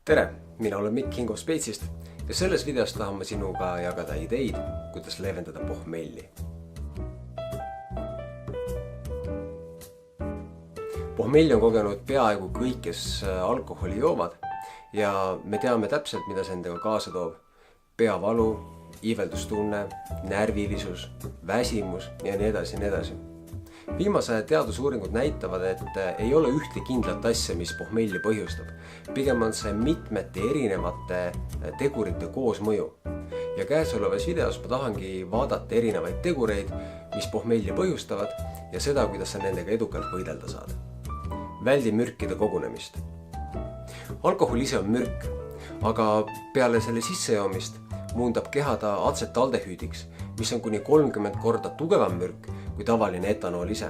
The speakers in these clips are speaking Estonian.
Tere, mina olen Mikk Kingo Speitsist ja selles videos tahan ma sinuga jagada ideid, kuidas leevendada pohmelli. Pohmelli on kogenud peaaegu kõik, kes alkoholi joovad ja me teame täpselt, mida see endaga kaasa toob. Peavalu, iiveldustunne, närvilisus, väsimus ja nii edasi ja nii edasi. Viimase teadusuuringud näitavad, et ei ole ühte kindlat asja, mis pohmelli põhjustab. Pigem on see mitmete erinevate tegurite koosmõju. Ja käesolevas videos ma tahangi vaadata erinevaid tegureid, mis pohmelli põhjustavad ja seda, kuidas sa nendega edukalt võidelda saad. Väldi mürkide kogunemist. Alkohol ise on mürk, aga peale selle sissejoomist muundab keha ta acetaldehüüdiks, mis on kuni 30 korda tugevam mürk kui tavaline etanool ise.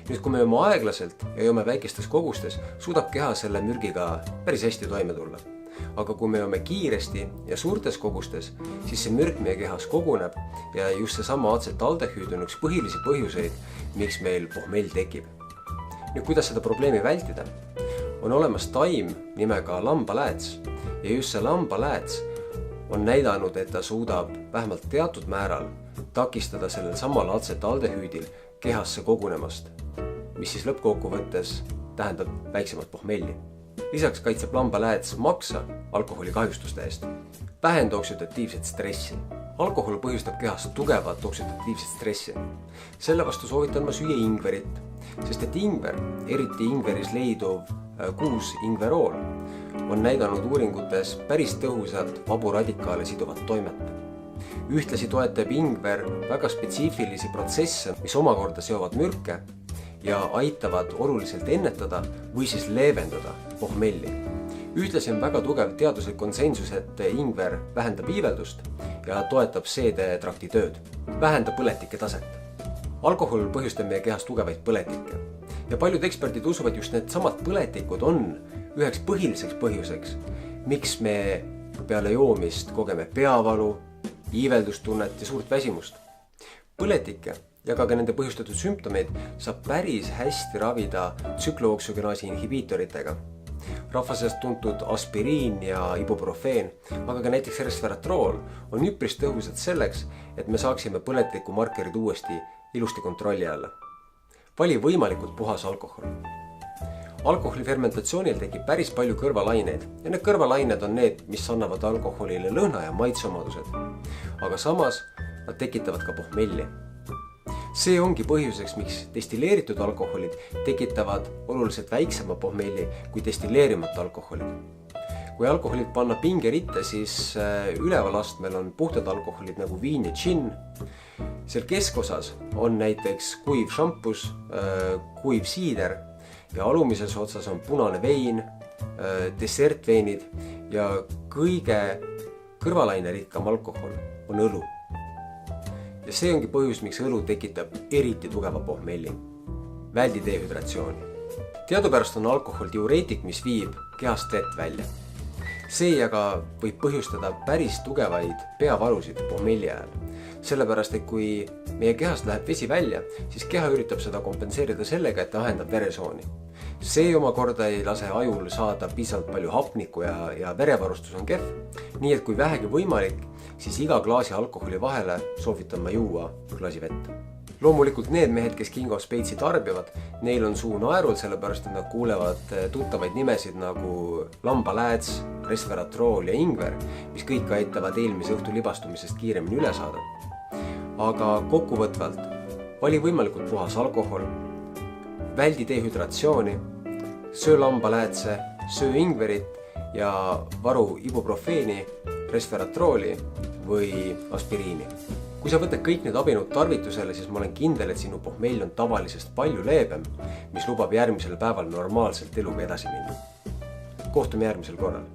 Nüüd, kui me joome aeglaselt ja joome väikestes kogustes, suudab keha selle mürgiga päris hästi toime tulla. Aga kui me joome kiiresti ja suurtes kogustes, siis see mürk meie kehas koguneb ja just seesama acetaldehüüd on üks põhilisi põhjuseid, miks meil pohmell tekib. Nüüd, kuidas seda probleemi vältida? On olemas taim nimega lambalääts ja just see lambalääts on näidanud, et ta suudab vähemalt teatud määral takistada sellel samal acetaldehüüdil kehasse kogunemast, mis siis lõppkokkuvõttes tähendab väiksemat pohmelli. Lisaks kaitseb lambalääts maksa alkoholi kahjustuste eest. Vähenda oksüdatiivset stressi. Alkohol põhjustab kehas tugevat oksüdatiivset stressi. Selle vastu soovitan ma süüa ingverit, sest et ingver, eriti ingveris leiduv kuus ingverool, on näidanud uuringutes päris tõhusat vabu radikaale siduvat toimet. Ühtlasi toetab ingver väga spetsiifilisi protsesse, mis omakorda seovad mürke ja aitavad oluliselt ennetada või siis leevendada pohmelli. Ühtlasi on väga tugev teaduslik konsensus, et ingver vähendab iiveldust ja toetab seedetrakti tööd. Vähendab põletike taset. Alkohol põhjustab meie kehas tugevaid põletikke ja paljud eksperdid usuvad just need samad põletikud on üheks põhiliseks põhjuseks, miks me peale joomist kogeme peavalu, iiveldustunnet ja suurt väsimust. Põletikke ja ka nende põhjustatud sümptomeid saab päris hästi ravida tsüklooksügenaasi inhibiitoritega. Rahva seast tuntud aspiriin ja ibuprofeen, aga ka näiteks resveratrool on üpris tõhusad selleks, et me saaksime põletiku markerid uuesti ilusti kontrolli alla. Vali võimalikult puhas alkohol. Alkoholi fermentatsioonil tekib päris palju kõrvalaineid ja need kõrvalained on need, mis annavad alkoholile lõhna ja maitseomadused. Aga samas nad tekitavad ka pohmelli. See ongi põhjuseks, miks destilleeritud alkoholid tekitavad oluliselt väiksema pohmelli kui destilleerimata alkoholid. Kui alkoholid panna pingeritte, siis üleval astmel on puhtad alkoholid nagu viin ja džinn. Seal keskosas on näiteks kuiv šampus, kuiv siider ja alumises otsas on punane vein, desertveinid ja kõige kõrvalainerikkam alkohol on õlu. Ja see ongi põhjus, miks õlu tekitab eriti tugeva pohmelli. Väldi dehüdratsiooni. Teadupärast on alkohol diureetik, mis viib kehast vett välja. See aga võib põhjustada päris tugevaid peavalusid pohmelli ajal. Sellepärast, et kui meie kehast läheb vesi välja, siis keha üritab seda kompenseerida sellega, et ta ahendab veresooni. See omakorda ei lase ajul saada piisavalt palju hapnikku ja verevarustus on kehv. Nii et kui vähegi võimalik, siis iga klaasi alkoholi vahele soovitan ma juua klaasi vett. Loomulikult need mehed, kes Kingo Speitsi tarbivad, neil on suu naerul, sellepärast, et nad kuulevad tuttavaid nimesid nagu lambalääts, resveratrool ja ingver, mis kõik aitavad eelmise õhtu libastumisest kiiremini üle saada. Aga kokkuvõtvalt, vali võimalikult puhas alkohol, väldi dehüdratsiooni, söö lambaläätse, söö ingverit ja varu ibuprofeeni, resveratrooli või aspiriini. Kui sa võtad kõik need abinõud tarvitusele, siis ma olen kindel, et sinu pohmell on tavalisest palju leebem, mis lubab järgmisel päeval normaalselt eluga edasi minna. Kohtume järgmisel korral.